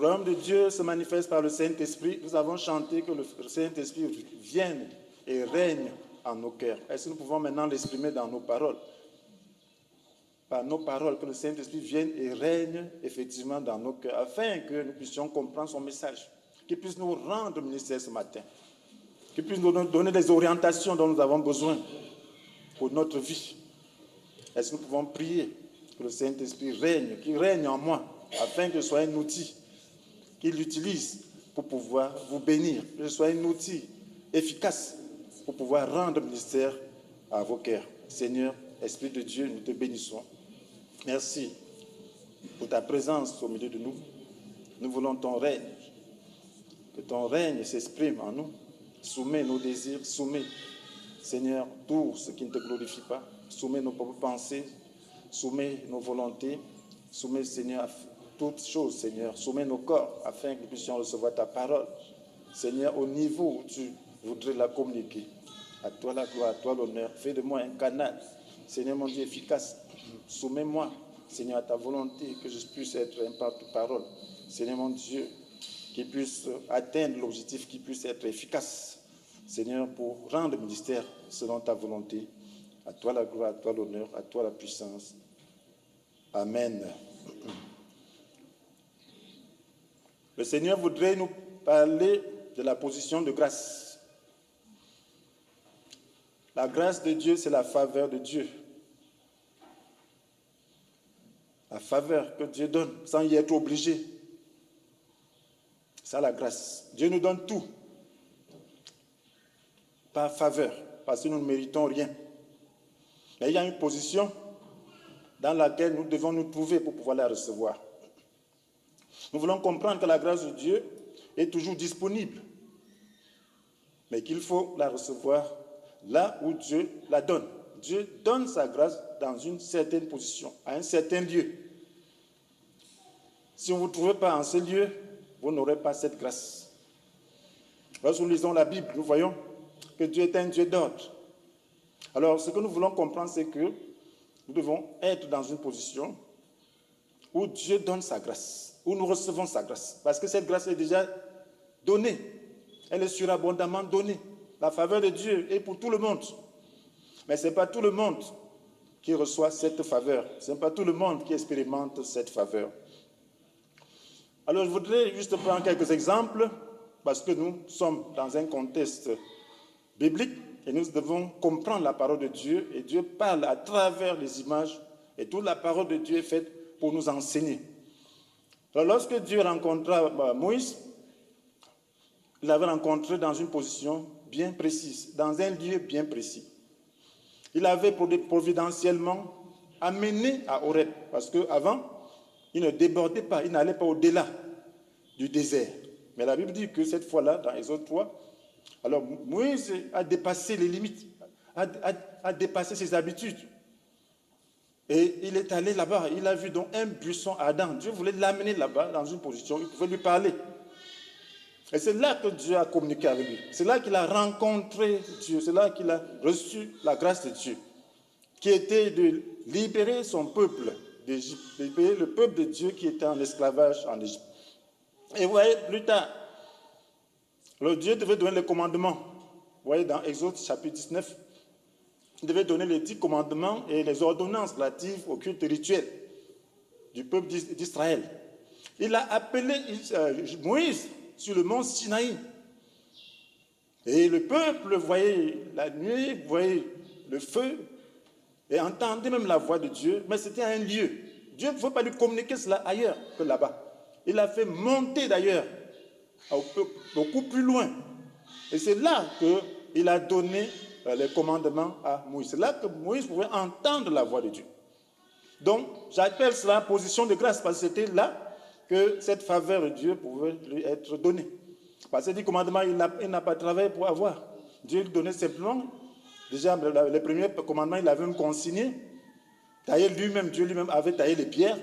royaume de Dieu se manifeste par le Saint-Esprit. Nous avons chanté que le Saint-Esprit vienne et règne en nos cœurs. Est-ce que nous pouvons maintenant l'exprimer dans nos paroles? Par nos paroles, que le Saint-Esprit vienne et règne effectivement dans nos cœurs, afin que nous puissions comprendre son message, qu'il puisse nous rendre ministère ce matin, qu'il puisse nous donner des orientations dont nous avons besoin pour notre vie. Est-ce que nous pouvons prier que le Saint-Esprit règne, qu'il règne en moi, afin que je sois un outil qu'il utilise pour pouvoir vous bénir, que je sois un outil efficace pour pouvoir rendre ministère à vos cœurs. Seigneur, Esprit de Dieu, nous te bénissons. Merci pour ta présence au milieu de nous. Nous voulons ton règne. Que ton règne s'exprime en nous. Soumets nos désirs, soumets, Seigneur, tout ce qui ne te glorifie pas. Soumets nos propres pensées, soumets nos volontés, soumets, Seigneur, toutes choses, Seigneur. Soumets nos corps afin que nous puissions recevoir ta parole. Seigneur, au niveau où tu voudrais la communiquer. À toi la gloire, à toi l'honneur. Fais de moi un canal, Seigneur mon Dieu, efficace. Soumets-moi, Seigneur, à ta volonté, que je puisse être un porte-parole. Seigneur mon Dieu, qui puisse atteindre l'objectif, qui puisse être efficace. Seigneur, pour rendre le ministère selon ta volonté. À toi la gloire, à toi l'honneur, à toi la puissance. Amen. Le Seigneur voudrait nous parler de la position de grâce. La grâce de Dieu, c'est la faveur de Dieu. La faveur que Dieu donne sans y être obligé. C'est la grâce. Dieu nous donne tout par faveur, parce que nous ne méritons rien. Mais il y a une position dans laquelle nous devons nous trouver pour pouvoir la recevoir. Nous voulons comprendre que la grâce de Dieu est toujours disponible, mais qu'il faut la recevoir là où Dieu la donne. Dieu donne sa grâce dans une certaine position, à un certain lieu. Si vous ne vous trouvez pas en ce lieu, vous n'aurez pas cette grâce. Lorsque nous lisons la Bible, nous voyons que Dieu est un Dieu d'ordre. Alors, ce que nous voulons comprendre, c'est que nous devons être dans une position où Dieu donne sa grâce, où nous recevons sa grâce. Parce que cette grâce est déjà donnée. Elle est surabondamment donnée. La faveur de Dieu est pour tout le monde. Mais ce n'est pas tout le monde qui reçoit cette faveur. Ce n'est pas tout le monde qui expérimente cette faveur. Alors, je voudrais juste prendre quelques exemples, parce que nous sommes dans un contexte biblique et nous devons comprendre la parole de Dieu. Et Dieu parle à travers les images et toute la parole de Dieu est faite pour nous enseigner. Alors, lorsque Dieu rencontra Moïse, il l'avait rencontré dans une position bien précise, dans un lieu bien précis. Il avait providentiellement amené à Horeb, parce qu'avant, il ne débordait pas, il n'allait pas au-delà du désert. Mais la Bible dit que cette fois-là, dans Exode 3, alors Moïse a dépassé les limites, a dépassé ses habitudes. Et il est allé là-bas, il a vu donc un buisson ardent. Dieu voulait l'amener là-bas, dans une position, il pouvait lui parler. Et c'est là que Dieu a communiqué avec lui. C'est là qu'il a rencontré Dieu, c'est là qu'il a reçu la grâce de Dieu, qui était de libérer son peuple d'Égypte, libérer le peuple de Dieu qui était en esclavage en Égypte. Et vous voyez, plus tard, le Dieu devait donner les commandements. Vous voyez, dans Exode chapitre 19, il devait donner les 10 commandements et les ordonnances relatives au culte rituel du peuple d'Israël. Il a appelé Moïse sur le mont Sinaï. Et le peuple voyait la nuit, voyait le feu et entendait même la voix de Dieu, mais c'était un lieu. Dieu ne pouvait pas lui communiquer cela ailleurs que là-bas. Il a fait monter d'ailleurs beaucoup plus loin. Et c'est là qu'il a donné les commandements à Moïse. C'est là que Moïse pouvait entendre la voix de Dieu. Donc, j'appelle cela position de grâce, parce que c'était là que cette faveur de Dieu pouvait lui être donnée. Parce que ces 10 commandements, il n'a pas travaillé pour avoir. Dieu lui donnait simplement, déjà les premiers commandements, il avait même consigné. D'ailleurs, Dieu lui-même avait taillé les pierres,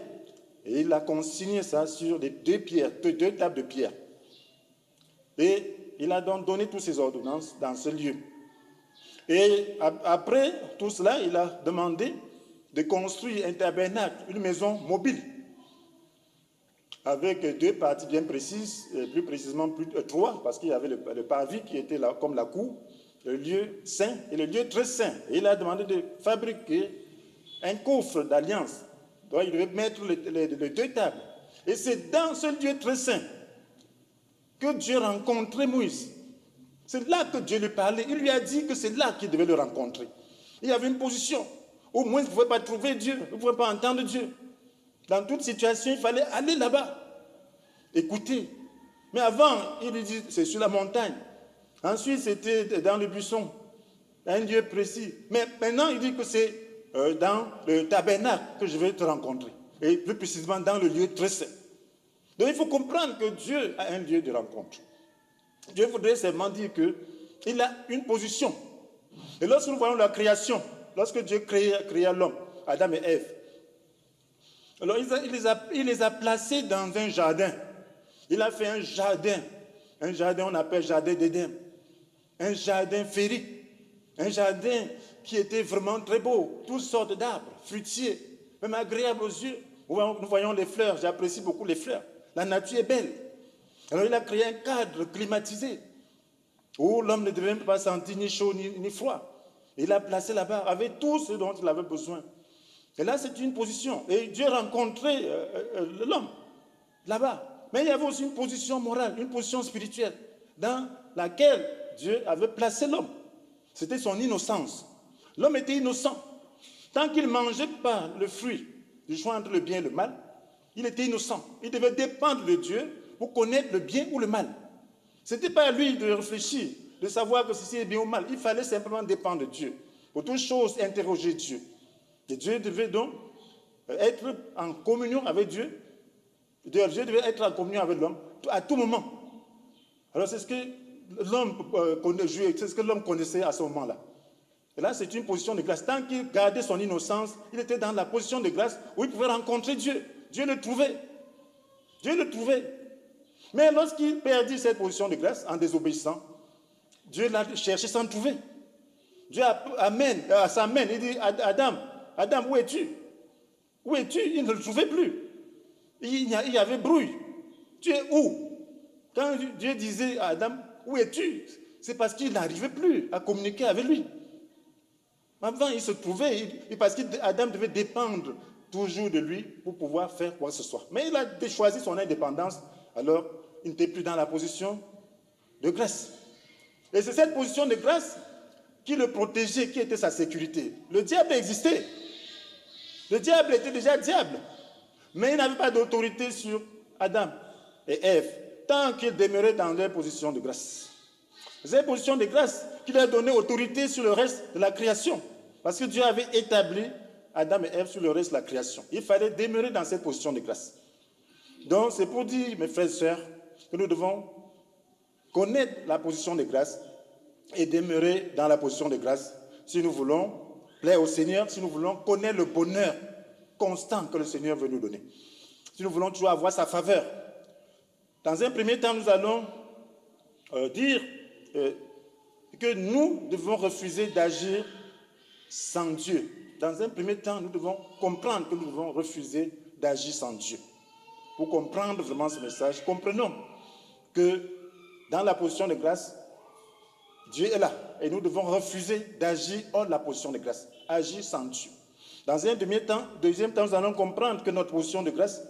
et il a consigné ça sur les 2 tables de pierre. Et il a donc donné toutes ces ordonnances dans ce lieu. Et après tout cela, il a demandé de construire un tabernacle, une maison mobile. avec deux parties bien précises, plus précisément trois, parce qu'il y avait le parvis qui était là comme la cour, le lieu saint et le lieu très saint. Et il a demandé de fabriquer un coffre d'alliance. Donc il devait mettre les deux tables. Et c'est dans ce lieu très saint que Dieu rencontrait Moïse. C'est là que Dieu lui parlait. Il lui a dit que c'est là qu'il devait le rencontrer. Il y avait une position. Au moins, il ne pouvait pas trouver Dieu. Il ne pouvait pas entendre Dieu. Dans toute situation, il fallait aller là-bas. Écouter. Mais avant, il dit, c'est sur la montagne. Ensuite, c'était dans le buisson. Un lieu précis. Mais maintenant, il dit que c'est dans le tabernacle que je vais te rencontrer. Et plus précisément dans le lieu très saint. Donc, il faut comprendre que Dieu a un lieu de rencontre. Dieu voudrait seulement dire qu'il a une position. Et lorsque nous voyons la création, lorsque Dieu créa l'homme, Adam et Ève, alors il les a placés dans un jardin. Il a fait un jardin on appelle jardin d'Éden, un jardin féerique, un jardin qui était vraiment très beau, toutes sortes d'arbres, fruitiers, même agréables aux yeux. Nous voyons les fleurs, j'apprécie beaucoup les fleurs. La nature est belle. Alors il a créé un cadre climatisé où l'homme ne devait pas sentir ni chaud ni froid. Il l'a placé là-bas avec tout ce dont il avait besoin. Et là, c'est une position. Et Dieu rencontrait l'homme là-bas. Mais il y avait aussi une position morale, une position spirituelle dans laquelle Dieu avait placé l'homme. C'était son innocence. L'homme était innocent. Tant qu'il ne mangeait pas le fruit du choix entre le bien et le mal, il était innocent. Il devait dépendre de Dieu pour connaître le bien ou le mal. Ce n'était pas à lui de réfléchir, de savoir que ceci est bien ou mal. Il fallait simplement dépendre de Dieu. Pour toute chose, interroger Dieu. Et Dieu devait donc être en communion avec Dieu. Dieu devait être en communion avec l'homme à tout moment. Alors c'est ce que l'homme connaissait à ce moment-là. Et là, c'est une position de grâce. Tant qu'il gardait son innocence, il était dans la position de grâce où il pouvait rencontrer Dieu. Dieu le trouvait. Dieu le trouvait. Mais lorsqu'il perdit cette position de grâce en désobéissant, Dieu l'a cherché sans trouver. Dieu s'amène, il dit, Adam, où es-tu? Où es-tu? Il ne le trouvait plus. Il y avait brouille. Tu es où? Quand Dieu disait à Adam, où es-tu? C'est parce qu'il n'arrivait plus à communiquer avec lui. Avant, il se trouvait, parce qu'Adam devait dépendre toujours de lui pour pouvoir faire quoi que ce soit. Mais il a choisi son indépendance, alors il n'était plus dans la position de grâce. Et c'est cette position de grâce qui le protégeait, qui était sa sécurité. Le diable existait. Le diable était déjà diable. Mais il n'avait pas d'autorité sur Adam et Ève, tant qu'ils demeuraient dans leur position de grâce. C'est cette position de grâce qui leur donnait autorité sur le reste de la création. Parce que Dieu avait établi Adam et Ève sur le reste de la création. Il fallait demeurer dans cette position de grâce. Donc, c'est pour dire, mes frères et sœurs, que nous devons connaître la position de grâce et demeurer dans la position de grâce si nous voulons plaire au Seigneur, si nous voulons connaître le bonheur constant que le Seigneur veut nous donner. Si nous voulons toujours avoir sa faveur. Dans un premier temps, nous allons dire que nous devons refuser d'agir sans Dieu. Dans un premier temps, nous devons comprendre que nous devons refuser d'agir sans Dieu. Pour comprendre vraiment ce message, comprenons que dans la position de grâce, Dieu est là et nous devons refuser d'agir hors de la position de grâce, agir sans Dieu. Dans un deuxième temps, nous allons comprendre que notre position de grâce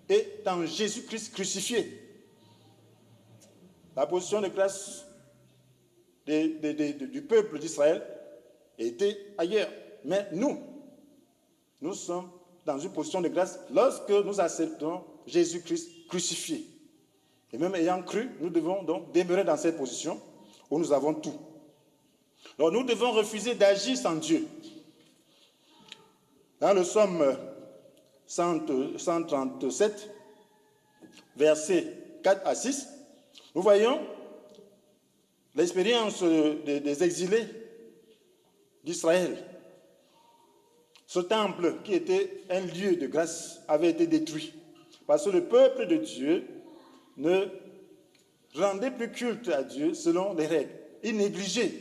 est en Jésus-Christ crucifié. La position de grâce du peuple d'Israël était ailleurs. Mais nous sommes dans une position de grâce lorsque nous acceptons Jésus-Christ crucifié. Et même ayant cru, nous devons donc demeurer dans cette position où nous avons tout. Alors nous devons refuser d'agir sans Dieu. Dans le psaume 137, versets 4 à 6, nous voyons l'expérience des exilés d'Israël. Ce temple, qui était un lieu de grâce, avait été détruit parce que le peuple de Dieu ne rendait plus culte à Dieu selon les règles. Il négligeait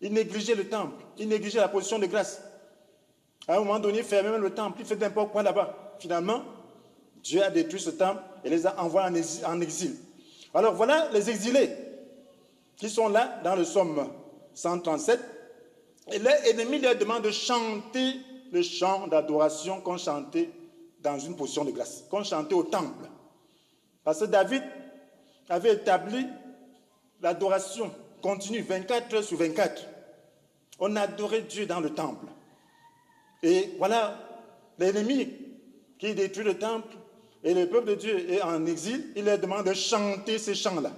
le temple, il négligeait la position de grâce. À un moment donné, il fermait même le temple, il faisait n'importe quoi là-bas. Finalement, Dieu a détruit ce temple et les a envoyés en exil. Alors voilà les exilés qui sont là dans le psaume 137. Et leur ennemi leur demande de chanter le chant d'adoration qu'on chantait dans une position de grâce, qu'on chantait au temple. Parce que David avait établi l'adoration continue 24 heures sur 24. On adorait Dieu dans le temple. Et voilà, l'ennemi qui détruit le temple et le peuple de Dieu est en exil, il leur demande de chanter ces chants-là,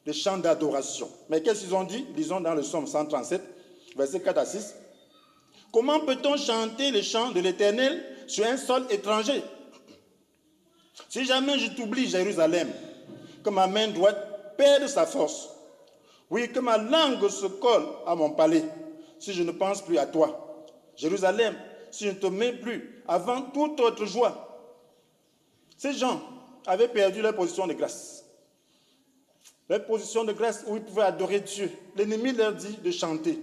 des chants d'adoration. Mais qu'est-ce qu'ils ont dit? Lisons dans le psaume 137, versets 4 à 6. Comment peut-on chanter les chants de l'Éternel sur un sol étranger? Si jamais je t'oublie, Jérusalem, que ma main droite perde sa force, oui, que ma langue se colle à mon palais, si je ne pense plus à toi. Jérusalem, si je ne te mets plus avant toute autre joie. Ces gens avaient perdu leur position de grâce. Leur position de grâce où ils pouvaient adorer Dieu. L'ennemi leur dit de chanter.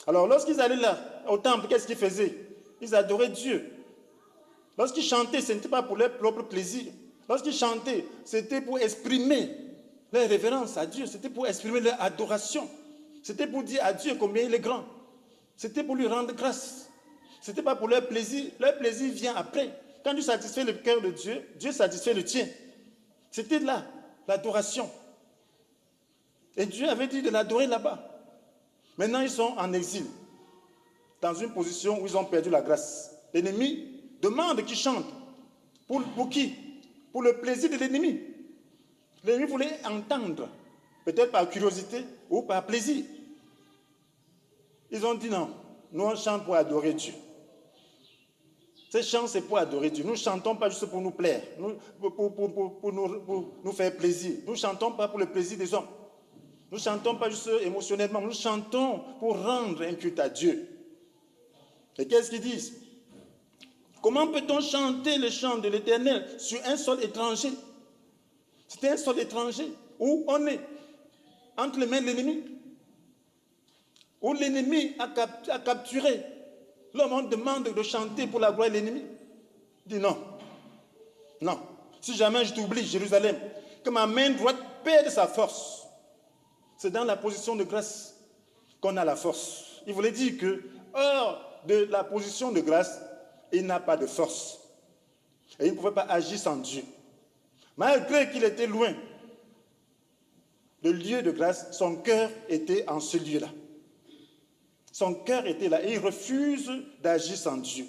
Alors, lorsqu'ils allaient là, au temple, qu'est-ce qu'ils faisaient? Ils adoraient Dieu. Lorsqu'ils chantaient, ce n'était pas pour leur propre plaisir. Lorsqu'ils chantaient, c'était pour exprimer leur révérence à Dieu. C'était pour exprimer leur adoration. C'était pour dire à Dieu combien il est grand. C'était pour lui rendre grâce. Ce n'était pas pour leur plaisir. Leur plaisir vient après. Quand tu satisfais le cœur de Dieu, Dieu satisfait le tien. C'était là, l'adoration. Et Dieu avait dit de l'adorer là-bas. Maintenant, ils sont en exil, dans une position où ils ont perdu la grâce. L'ennemi demande qu'ils chantent. Pour qui? Pour le plaisir de l'ennemi. L'ennemi voulait entendre, peut-être par curiosité ou par plaisir. Ils ont dit non, nous on chante pour adorer Dieu. Ces chants, c'est pour adorer Dieu. Nous ne chantons pas juste pour nous plaire, pour nous faire plaisir. Nous ne chantons pas pour le plaisir des hommes. Nous ne chantons pas juste émotionnellement, nous chantons pour rendre un culte à Dieu. Et qu'est-ce qu'ils disent? Comment peut-on chanter le chant de l'Éternel sur un sol étranger? C'était un sol étranger où on est entre les mains de l'ennemi, où l'ennemi a capturé. L'homme, on demande de chanter pour la gloire de l'ennemi. Il dit non, non. Si jamais je t'oublie, Jérusalem, que ma main droite perde sa force. C'est dans la position de grâce qu'on a la force. Il voulait dire que, hors de la position de grâce, il n'a pas de force. Et il ne pouvait pas agir sans Dieu. Malgré qu'il était loin du lieu de grâce, son cœur était en ce lieu-là. Son cœur était là et il refuse d'agir sans Dieu.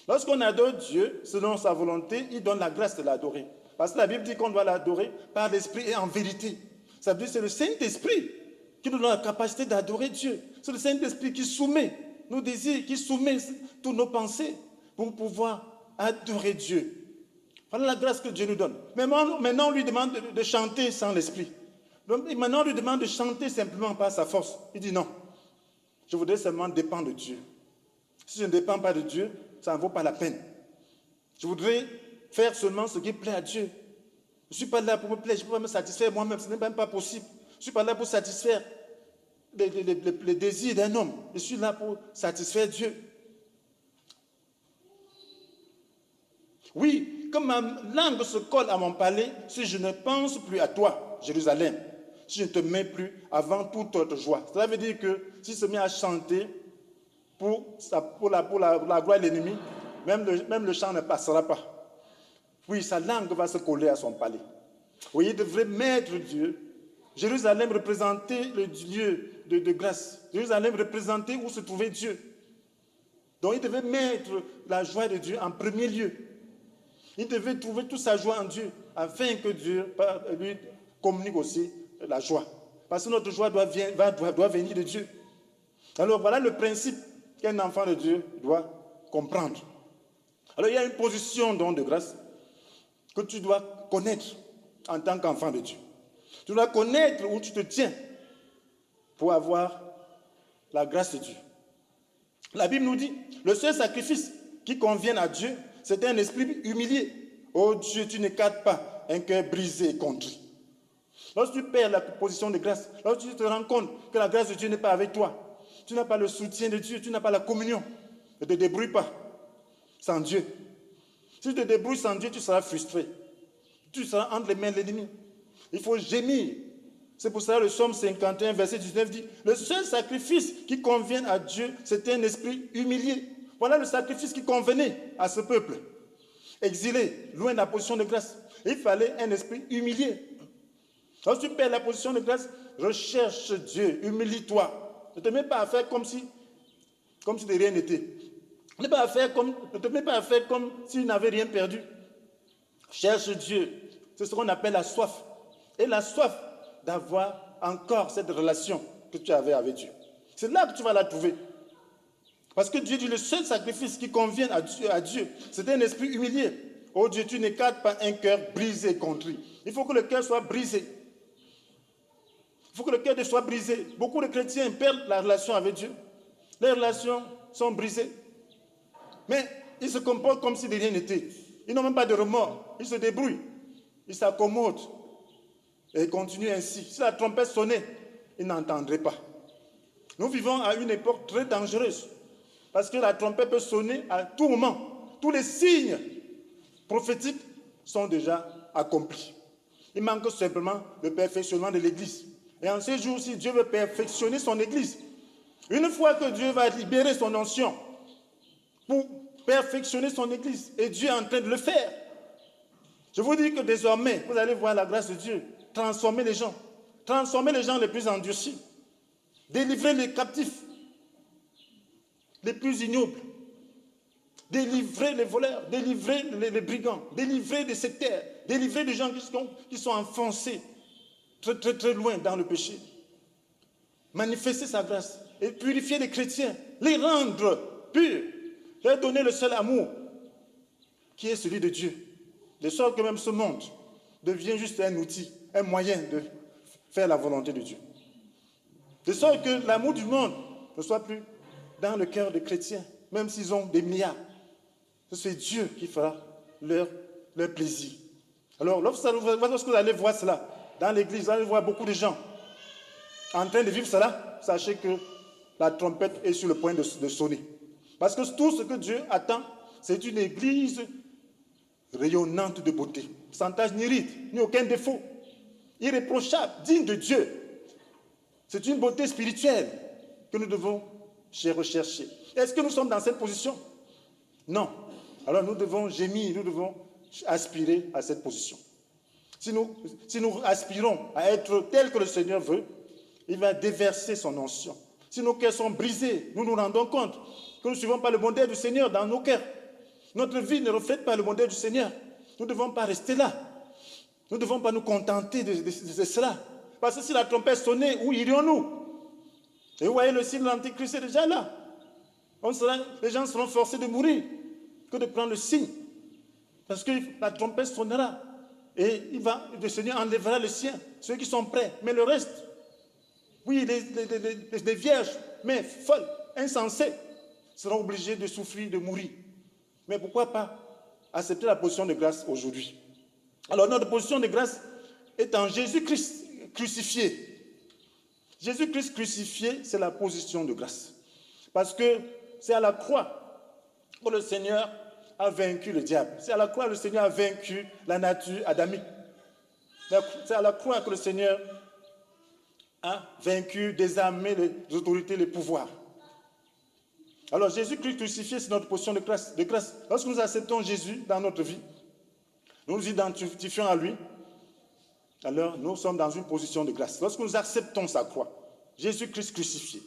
Lorsqu'on adore Dieu, selon sa volonté, il donne la grâce de l'adorer. Parce que la Bible dit qu'on doit l'adorer par l'esprit et en vérité. Ça veut dire que c'est le Saint-Esprit qui nous donne la capacité d'adorer Dieu. C'est le Saint-Esprit qui soumet nos désirs, qui soumet toutes nos pensées pour pouvoir adorer Dieu. Voilà la grâce que Dieu nous donne. Mais maintenant, on lui demande de chanter sans l'esprit. Maintenant, on lui demande de chanter simplement par sa force. Il dit non. Je voudrais seulement dépendre de Dieu. Si je ne dépends pas de Dieu, ça ne vaut pas la peine. Je voudrais faire seulement ce qui plaît à Dieu. Je ne suis pas là pour me plaire, je ne peux pas me satisfaire moi-même, ce n'est même pas possible. Je ne suis pas là pour satisfaire les désirs d'un homme. Je suis là pour satisfaire Dieu. Oui, comme ma langue se colle à mon palais, si je ne pense plus à toi, Jérusalem, si je ne te mets plus avant toute autre joie. Cela veut dire que s'il se met à chanter pour la gloire de l'ennemi, même le chant ne passera pas. Oui, sa langue va se coller à son palais. Oui, il devrait mettre Dieu. Jérusalem représentait le lieu de grâce. Jérusalem représentait où se trouvait Dieu. Donc il devait mettre la joie de Dieu en premier lieu. Il devait trouver toute sa joie en Dieu afin que Dieu lui communique aussi la joie. Parce que notre joie doit venir de Dieu. Alors voilà le principe qu'un enfant de Dieu doit comprendre. Alors il y a une position donc de grâce que tu dois connaître en tant qu'enfant de Dieu. Tu dois connaître où tu te tiens pour avoir la grâce de Dieu. La Bible nous dit, le seul sacrifice qui convienne à Dieu, c'est un esprit humilié. Oh Dieu, tu n'écartes pas un cœur brisé et contrit. Lorsque tu perds la position de grâce, lorsque tu te rends compte que la grâce de Dieu n'est pas avec toi, tu n'as pas le soutien de Dieu, tu n'as pas la communion, ne te débrouille pas sans Dieu. Si tu te débrouilles sans Dieu, tu seras frustré. Tu seras entre les mains de l'ennemi. Il faut gémir. C'est pour ça que le psaume 51, verset 19 dit, le seul sacrifice qui convient à Dieu, c'est un esprit humilié. Voilà le sacrifice qui convenait à ce peuple. Exilé, loin de la position de grâce. Il fallait un esprit humilié. Quand tu perds la position de grâce, recherche Dieu, humilie-toi. Ne te mets pas à faire comme si de rien n'était. Ne te mets pas à faire comme si tu n'avais rien perdu. Cherche Dieu. C'est ce qu'on appelle la soif. Et la soif d'avoir encore cette relation que tu avais avec Dieu. C'est là que tu vas la trouver. Parce que Dieu dit le seul sacrifice qui convient à Dieu, c'est un esprit humilié. Oh Dieu, tu n'écartes pas un cœur brisé et contrit. Il faut que le cœur soit brisé. Il faut que le cœur soit brisé. Beaucoup de chrétiens perdent la relation avec Dieu. Les relations sont brisées. Mais ils se comportent comme si de rien n'était. Ils n'ont même pas de remords. Ils se débrouillent. Ils s'accommodent. Et ils continuent ainsi. Si la trompette sonnait, ils n'entendraient pas. Nous vivons à une époque très dangereuse. Parce que la trompette peut sonner à tout moment. Tous les signes prophétiques sont déjà accomplis. Il manque simplement le perfectionnement de l'Église. Et en ces jours-ci, Dieu veut perfectionner son Église. Une fois que Dieu va libérer son onction pour perfectionner son Église, et Dieu est en train de le faire. Je vous dis que désormais, vous allez voir la grâce de Dieu transformer les gens les plus endurcis, délivrer les captifs les plus ignobles, délivrer les voleurs, délivrer les brigands, délivrer les sectaires, délivrer les gens qui sont enfoncés très, très, très loin dans le péché. Manifester sa grâce et purifier les chrétiens, les rendre purs, leur donner le seul amour qui est celui de Dieu. De sorte que même ce monde devient juste un outil, un moyen de faire la volonté de Dieu. De sorte que l'amour du monde ne soit plus dans le cœur des chrétiens, même s'ils ont des milliards. C'est Dieu qui fera leur plaisir. Alors, lorsque vous allez voir cela, dans l'église, vous allez voir beaucoup de gens en train de vivre cela, sachez que la trompette est sur le point de sonner. Parce que tout ce que Dieu attend, c'est une église rayonnante de beauté, sans tache ni ride, ni aucun défaut, irréprochable, digne de Dieu. C'est une beauté spirituelle que nous devons rechercher. Est-ce que nous sommes dans cette position? Non. Alors nous devons gémir, nous devons aspirer à cette position. Si nous aspirons à être tels que le Seigneur veut, il va déverser son onction. Si nos cœurs sont brisés, nous nous rendons compte que nous ne suivons pas le bonheur du Seigneur dans nos cœurs. Notre vie ne reflète pas le bonheur du Seigneur. Nous ne devons pas rester là. Nous ne devons pas nous contenter de cela. Parce que si la trompette sonnait, où irions-nous? Et vous voyez, le signe de l'Antichrist est déjà là. Les gens seront forcés de mourir que de prendre le signe. Parce que la trompette sonnera. Et le Seigneur enlèvera le sien, ceux qui sont prêts. Mais le reste, oui, les vierges, mais folles, insensées, seront obligés de souffrir, de mourir. Mais pourquoi pas accepter la position de grâce aujourd'hui? Alors notre position de grâce est en Jésus-Christ crucifié. Jésus-Christ crucifié, c'est la position de grâce. Parce que c'est à la croix que le Seigneur a vaincu le diable. C'est à la croix que le Seigneur a vaincu la nature adamique. C'est à la croix que le Seigneur a vaincu, désarmé les autorités, les pouvoirs. Alors Jésus-Christ crucifié, c'est notre position de grâce. Lorsque nous acceptons Jésus dans notre vie, nous nous identifions à lui, alors nous sommes dans une position de grâce. Lorsque nous acceptons sa croix, Jésus-Christ crucifié.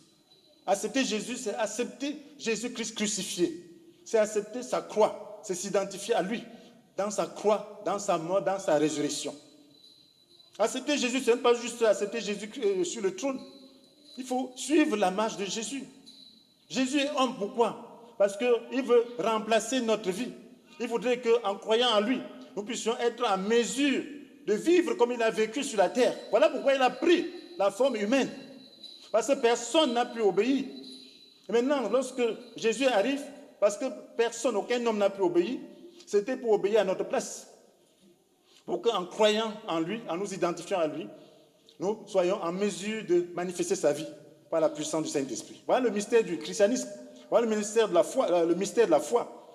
Accepter Jésus, c'est accepter Jésus-Christ crucifié. C'est accepter sa croix, c'est s'identifier à lui, dans sa croix, dans sa mort, dans sa résurrection. Accepter Jésus, ce n'est pas juste accepter Jésus sur le trône. Il faut suivre la marche de Jésus. Jésus est homme, pourquoi? Parce qu'il veut remplacer notre vie. Il voudrait qu'en croyant en lui, nous puissions être en mesure de vivre comme il a vécu sur la terre. Voilà pourquoi il a pris la forme humaine. Parce que personne n'a pu obéir. Et maintenant, lorsque Jésus arrive, parce que personne, aucun homme n'a pu obéir, c'était pour obéir à notre place. Pour qu'en croyant en lui, en nous identifiant à lui, nous soyons en mesure de manifester sa vie par la puissance du Saint-Esprit. Voilà le mystère du christianisme. Voilà le mystère de la foi.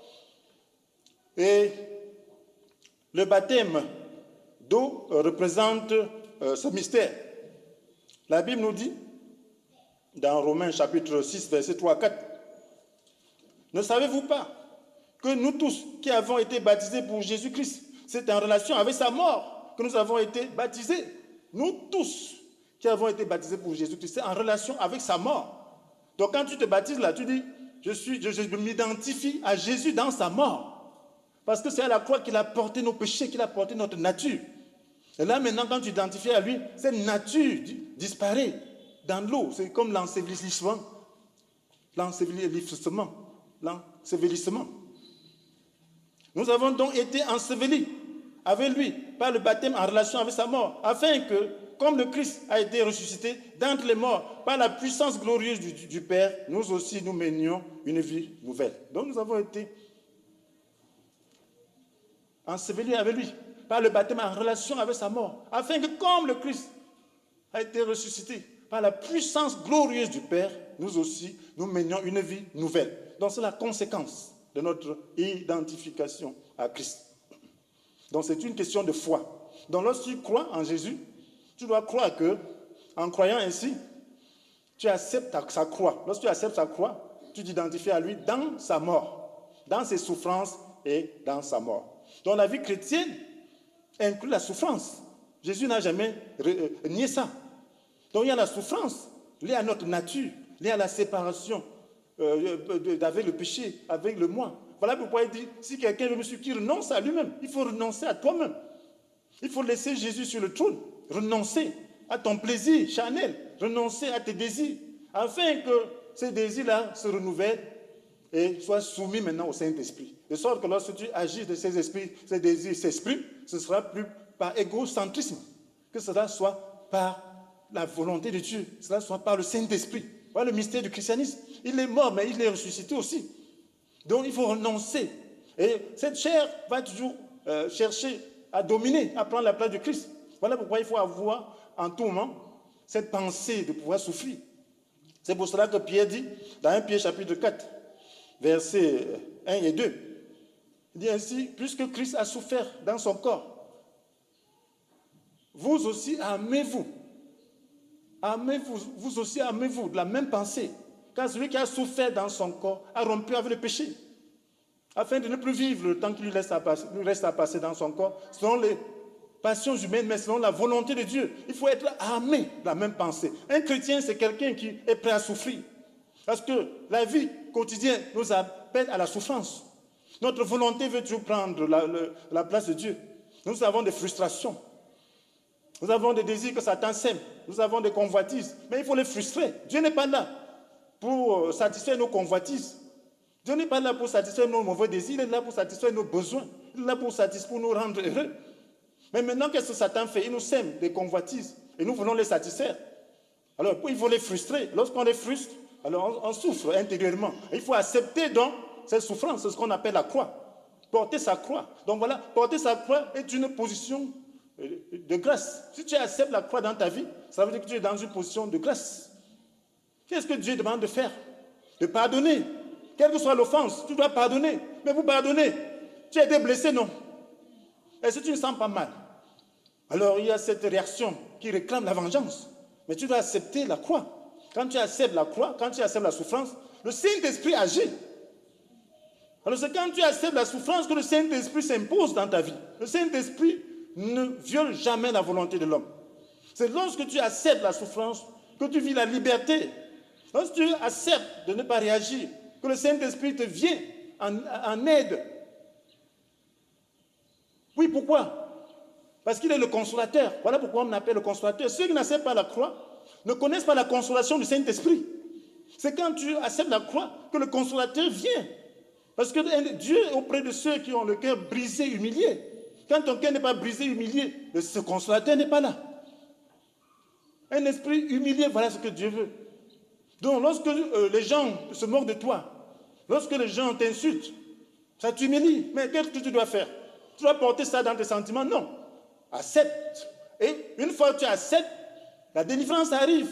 Et Le baptême d'eau représente ce mystère. La Bible nous dit, dans Romains chapitre 6, versets 3 à 4, « Ne savez-vous pas que nous tous qui avons été baptisés pour Jésus-Christ, c'est en relation avec sa mort que nous avons été baptisés. Nous tous qui avons été baptisés pour Jésus-Christ, c'est en relation avec sa mort. Donc quand tu te baptises là, tu dis, je m'identifie à Jésus dans sa mort. Parce que c'est à la croix qu'il a porté nos péchés, qu'il a porté notre nature. Et là maintenant, quand tu t'identifies à lui, cette nature disparaît dans l'eau. C'est comme l'ensevelissement. L'ensevelissement. Nous avons donc été ensevelis avec lui par le baptême en relation avec sa mort, afin que, comme le Christ a été ressuscité d'entre les morts par la puissance glorieuse du Père, nous aussi nous menions une vie nouvelle. Donc nous avons été ensevelis avec lui par le baptême en relation avec sa mort, afin que, comme le Christ a été ressuscité par la puissance glorieuse du Père, nous aussi nous menions une vie nouvelle. Donc c'est la conséquence de notre identification à Christ. Donc c'est une question de foi. Donc lorsque tu crois en Jésus, tu dois croire que, en croyant ainsi, tu acceptes sa croix. Lorsque tu acceptes sa croix, tu t'identifies à lui dans sa mort, dans ses souffrances et dans sa mort. Donc la vie chrétienne inclut la souffrance. Jésus n'a jamais nié ça. Donc il y a la souffrance liée à notre nature, liée à la séparation avec le péché, avec le moi. Voilà pourquoi il dit, si quelqu'un veut me suivre, qu'il renonce à lui-même. Il faut renoncer à toi-même. Il faut laisser Jésus sur le trône. Renoncer à ton plaisir charnel. Renoncer à tes désirs. Afin que ces désirs-là se renouvellent et soient soumis maintenant au Saint-Esprit. De sorte que lorsque tu agis de ces esprits, ces désirs s'expriment, ce sera plus par égocentrisme, que cela soit par la volonté de Dieu, que cela soit par le Saint-Esprit. Voilà le mystère du christianisme. Il est mort, mais il est ressuscité aussi. Donc il faut renoncer. Et cette chair va toujours chercher à dominer, à prendre la place de Christ. Voilà pourquoi il faut avoir en tout moment cette pensée de pouvoir souffrir. C'est pour cela que Pierre dit, dans 1 Pierre chapitre 4, versets 1 et 2, il dit ainsi, puisque Christ a souffert dans son corps, vous aussi aimez-vous. Aimez-vous, vous aussi aimez-vous de la même pensée. Car celui qui a souffert dans son corps a rompu avec le péché, afin de ne plus vivre le temps qui lui reste à passer dans son corps, selon les passions humaines, mais selon la volonté de Dieu. Il faut être armé de la même pensée. Un chrétien, c'est quelqu'un qui est prêt à souffrir. Parce que la vie quotidienne nous appelle à la souffrance. Notre volonté veut toujours prendre la place de Dieu. Nous avons des frustrations. Nous avons des désirs que Satan sème. Nous avons des convoitises. Mais il faut les frustrer. Dieu n'est pas là pour satisfaire nos convoitises. Dieu n'est pas là pour satisfaire nos mauvais désirs. Il est là pour satisfaire nos besoins. Il est là pour nous rendre heureux. Mais maintenant, qu'est-ce que Satan fait? Il nous sème des convoitises. Et nous voulons les satisfaire. Alors, il faut les frustrer. Lorsqu'on les frustre, alors on souffre intérieurement. Il faut accepter donc cette souffrance. C'est ce qu'on appelle la croix. Porter sa croix. Donc voilà, porter sa croix est une position de grâce. Si tu acceptes la croix dans ta vie, ça veut dire que tu es dans une position de grâce. Qu'est-ce que Dieu demande de faire? De pardonner. Quelle que soit l'offense, tu dois pardonner. Mais vous pardonnez. Tu as été blessé, non? Est-ce que tu ne sens pas mal? Alors il y a cette réaction qui réclame la vengeance. Mais tu dois accepter la croix. Quand tu acceptes la croix, quand tu acceptes la souffrance, le Saint-Esprit agit. Alors c'est quand tu acceptes la souffrance que le Saint-Esprit s'impose dans ta vie. Le Saint-Esprit ne viole jamais la volonté de l'homme. C'est lorsque tu acceptes la souffrance que tu vis la liberté. Lorsque tu acceptes de ne pas réagir, que le Saint-Esprit te vient en aide. Oui, pourquoi? Parce qu'il est le consolateur. Voilà pourquoi on l'appelle le consolateur. Ceux qui n'acceptent pas la croix ne connaissent pas la consolation du Saint-Esprit. C'est quand tu acceptes la croix que le consolateur vient. Parce que Dieu est auprès de ceux qui ont le cœur brisé, humilié. Quand ton cœur n'est pas brisé, humilié, ce consolateur n'est pas là. Un esprit humilié, voilà ce que Dieu veut. Donc lorsque les gens se moquent de toi, lorsque les gens t'insultent, ça t'humilie. Mais qu'est-ce que tu dois faire? Tu dois porter ça dans tes sentiments? Non. Accepte. Et une fois que tu acceptes, la délivrance arrive.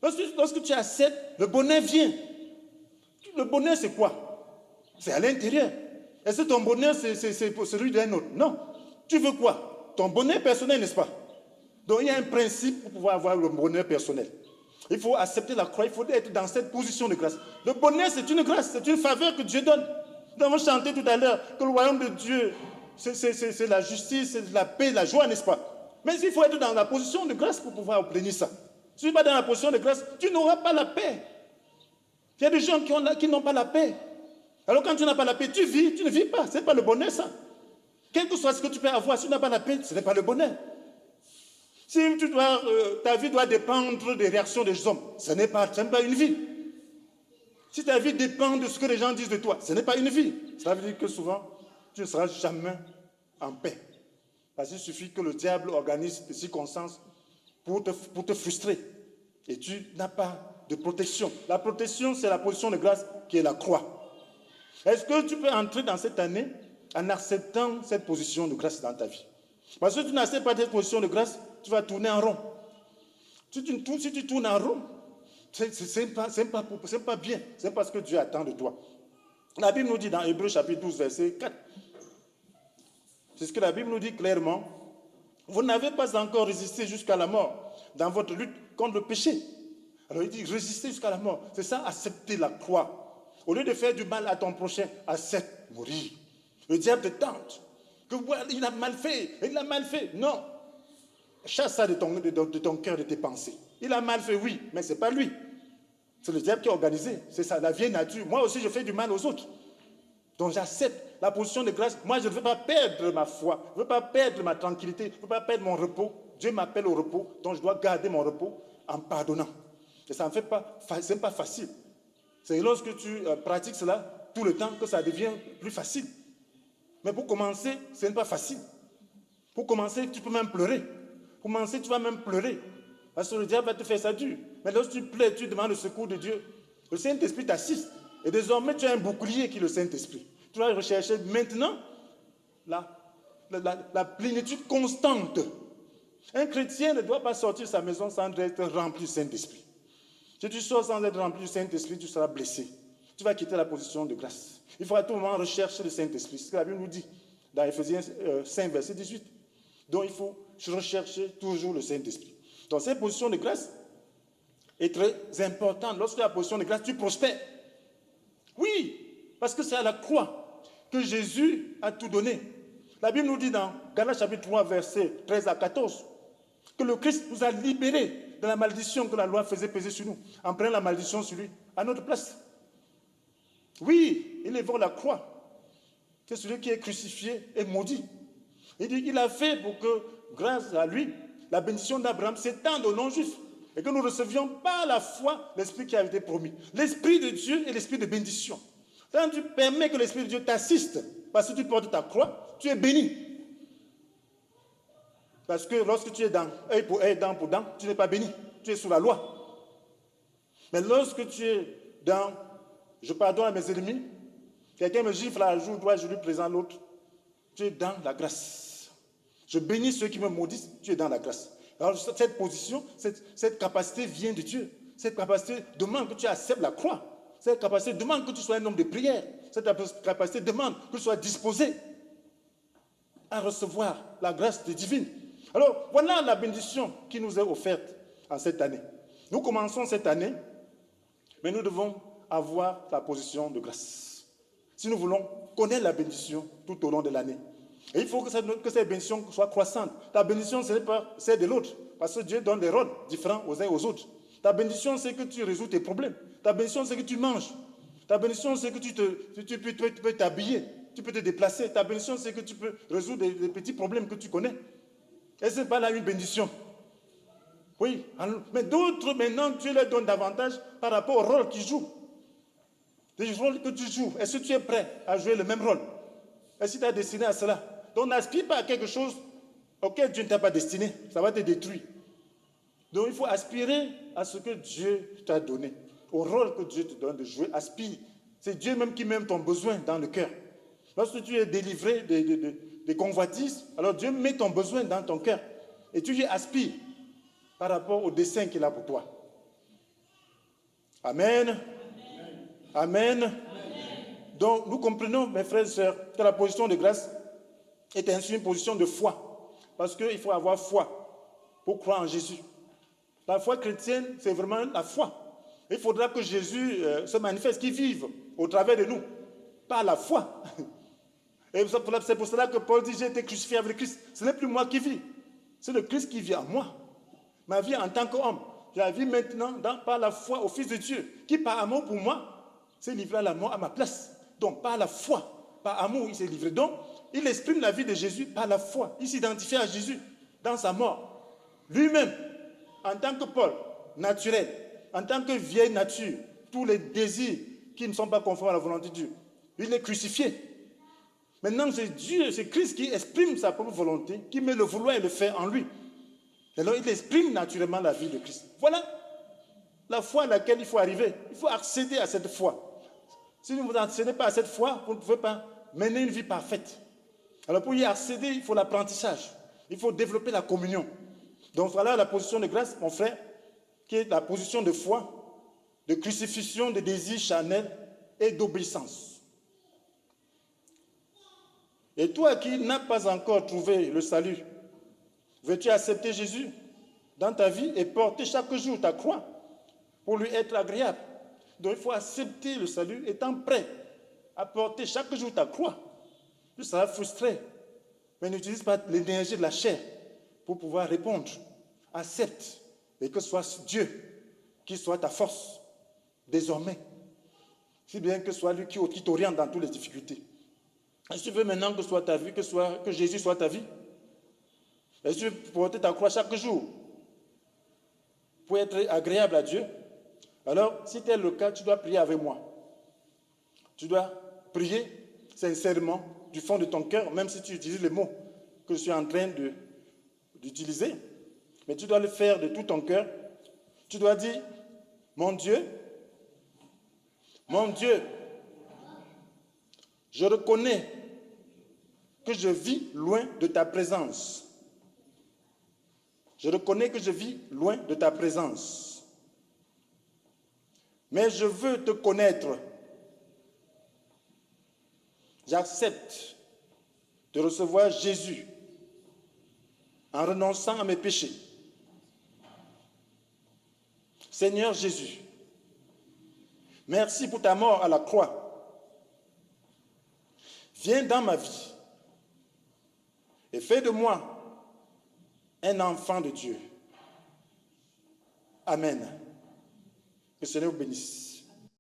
Lorsque tu acceptes, le bonheur vient. Le bonheur, c'est quoi? C'est à l'intérieur. Est-ce que ton bonheur, c'est pour celui d'un autre? Non. Tu veux quoi? Ton bonheur personnel, n'est-ce pas? Donc il y a un principe pour pouvoir avoir le bonheur personnel. Il faut accepter la croix, il faut être dans cette position de grâce. Le bonheur, c'est une grâce, c'est une faveur que Dieu donne. Nous avons chanté tout à l'heure que le royaume de Dieu, c'est la justice, c'est la paix, la joie, n'est-ce pas? Mais il faut être dans la position de grâce pour pouvoir obtenir ça. Si tu n'es pas dans la position de grâce, tu n'auras pas la paix. Il y a des gens qui n'ont pas la paix. Alors quand tu n'as pas la paix, tu vis, tu ne vis pas. Ce n'est pas le bonheur, ça. Quel que soit ce que tu peux avoir, si tu n'as pas la paix, ce n'est pas le bonheur. Si ta vie doit dépendre des réactions des hommes, ce n'est pas une vie. Si ta vie dépend de ce que les gens disent de toi, ce n'est pas une vie. Ça veut dire que souvent, tu ne seras jamais en paix. Parce qu'il suffit que le diable organise des circonstances pour te frustrer. Et tu n'as pas de protection. La protection, c'est la position de grâce qui est la croix. Est-ce que tu peux entrer dans cette année en acceptant cette position de grâce dans ta vie? Parce que si tu n'acceptes pas cette position de grâce, tu vas tourner en rond. Si tu tournes en rond, c'est pas bien. Ce n'est pas ce que Dieu attend de toi. La Bible nous dit dans Hébreux chapitre 12, verset 4. C'est ce que la Bible nous dit clairement. Vous n'avez pas encore résisté jusqu'à la mort dans votre lutte contre le péché. Alors il dit résister jusqu'à la mort. C'est ça, accepter la croix. Au lieu de faire du mal à ton prochain, accepte mourir. Le diable te tente. Il a mal fait, il a mal fait. Non. Chasse ça de ton cœur, de tes pensées. Il a mal fait, oui, mais ce n'est pas lui. C'est le diable qui a organisé. C'est ça, la vieille nature. Moi aussi, je fais du mal aux autres. Donc j'accepte la position de grâce. Moi, je ne veux pas perdre ma foi. Je ne veux pas perdre ma tranquillité. Je ne veux pas perdre mon repos. Dieu m'appelle au repos. Donc je dois garder mon repos en pardonnant. Et ça ne fait pas, c'est pas facile. C'est lorsque tu pratiques cela tout le temps que ça devient plus facile. Mais pour commencer, ce n'est pas facile. Pour commencer, tu peux même pleurer. Pour commencer, tu vas même pleurer. Parce que le diable va te faire ça dur. Mais lorsque tu pleures, tu demandes le secours de Dieu. Le Saint-Esprit t'assiste. Et désormais, tu as un bouclier qui est le Saint-Esprit. Tu vas rechercher maintenant la plénitude constante. Un chrétien ne doit pas sortir de sa maison sans être rempli du Saint-Esprit. Si tu sors sans être rempli du Saint-Esprit, tu seras blessé. Tu vas quitter la position de grâce. Il faut à tout moment rechercher le Saint-Esprit. C'est ce que la Bible nous dit dans Éphésiens 5, verset 18. Donc il faut rechercher toujours le Saint-Esprit. Donc cette position de grâce est très importante. Lorsque tu as la position de grâce, tu prospères. Oui, parce que c'est à la croix que Jésus a tout donné. La Bible nous dit dans Galates chapitre 3, verset 13 à 14, que le Christ nous a libérés de la malédiction que la loi faisait peser sur nous, en prenant la malédiction sur lui, à notre place. Oui, il évoque la croix. C'est celui qui est crucifié et maudit. Il dit qu'il a fait pour que, grâce à lui, la bénédiction d'Abraham s'étende aux non-juifs et que nous recevions par la foi l'Esprit qui a été promis. L'Esprit de Dieu est l'Esprit de bénédiction. Quand tu permets que l'Esprit de Dieu t'assiste parce que tu portes ta croix, tu es béni. Parce que lorsque tu es dans œil pour œil, dent pour dent, tu n'es pas béni. Tu es sous la loi. Mais lorsque tu es dans je pardonne à mes ennemis, quelqu'un me gifle à jour, je lui présente l'autre, tu es dans la grâce. Je bénis ceux qui me maudissent, tu es dans la grâce. Alors cette position, cette capacité vient de Dieu. Cette capacité demande que tu acceptes la croix. Cette capacité demande que tu sois un homme de prière. Cette capacité demande que tu sois disposé à recevoir la grâce divine. Alors, voilà la bénédiction qui nous est offerte en cette année. Nous commençons cette année, mais nous devons avoir la position de grâce. Si nous voulons connaître la bénédiction tout au long de l'année. Et il faut que cette bénédiction soit croissante. Ta bénédiction, ce n'est pas celle de l'autre, parce que Dieu donne des rôles différents aux uns et aux autres. Ta bénédiction, c'est que tu résous tes problèmes. Ta bénédiction, c'est que tu manges. Ta bénédiction, c'est que tu peux t'habiller, tu peux te déplacer. Ta bénédiction, c'est que tu peux résoudre des petits problèmes que tu connais. Et ce n'est pas là une bénédiction. Oui, mais d'autres, maintenant, Dieu leur donne davantage par rapport au rôle qu'ils jouent. Les rôles que tu joues, est-ce que tu es prêt à jouer le même rôle? Est-ce que tu es destiné à cela? Donc n'aspire pas à quelque chose auquel Dieu ne t'a pas destiné. Ça va te détruire. Donc il faut aspirer à ce que Dieu t'a donné. Au rôle que Dieu te donne de jouer, aspire. C'est Dieu même qui met ton besoin dans le cœur. Lorsque tu es délivré des convoitises, alors Dieu met ton besoin dans ton cœur. Et tu y aspires par rapport au dessein qu'il a pour toi. Amen. Amen. Amen. Donc, nous comprenons, mes frères et sœurs, que la position de grâce est ainsi une position de foi. Parce qu'il faut avoir foi pour croire en Jésus. La foi chrétienne, c'est vraiment la foi. Il faudra que Jésus se manifeste, qu'il vive au travers de nous, par la foi. Et c'est pour cela que Paul dit, j'ai été crucifié avec Christ. Ce n'est plus moi qui vis, c'est le Christ qui vit en moi. Ma vie en tant qu'homme, je la vis maintenant par la foi au Fils de Dieu, qui par amour pour moi, s'est livré à la mort à ma place. Donc par la foi, par amour, il s'est livré. Donc, il exprime la vie de Jésus par la foi. Il s'identifie à Jésus dans sa mort. Lui-même, en tant que Paul, naturel, en tant que vieille nature, tous les désirs qui ne sont pas conformes à la volonté de Dieu, il est crucifié. Maintenant, c'est Dieu, c'est Christ qui exprime sa propre volonté, qui met le vouloir et le faire en lui. Alors, il exprime naturellement la vie de Christ. Voilà la foi à laquelle il faut arriver. Il faut accéder à cette foi. Si vous n'accédez pas à cette foi, vous ne pouvez pas mener une vie parfaite. Alors, pour y accéder, il faut l'apprentissage. Il faut développer la communion. Donc, voilà la position de grâce, mon frère, qui est la position de foi, de crucifixion des désirs charnels et d'obéissance. Et toi qui n'as pas encore trouvé le salut, veux-tu accepter Jésus dans ta vie et porter chaque jour ta croix pour lui être agréable? Donc il faut accepter le salut étant prêt à porter chaque jour ta croix. Tu seras frustré, mais n'utilise pas l'énergie de la chair pour pouvoir répondre. Accepte et que ce soit Dieu qui soit ta force désormais. Si bien que ce soit lui qui t'oriente dans toutes les difficultés. Est-ce que tu veux maintenant que soit ta vie, que Jésus soit ta vie? Est-ce que tu veux porter ta croix chaque jour pour être agréable à Dieu? Alors, si tel est le cas, tu dois prier avec moi. Tu dois prier sincèrement du fond de ton cœur, même si tu utilises les mots que je suis en train d'utiliser. Mais tu dois le faire de tout ton cœur. Tu dois dire, mon Dieu, je reconnais que je vis loin de ta présence. Je reconnais que je vis loin de ta présence. Mais je veux te connaître. J'accepte de recevoir Jésus en renonçant à mes péchés. Seigneur Jésus, merci pour ta mort à la croix. Viens dans ma vie et fais de moi un enfant de Dieu. Amen. Que le Seigneur vous bénisse.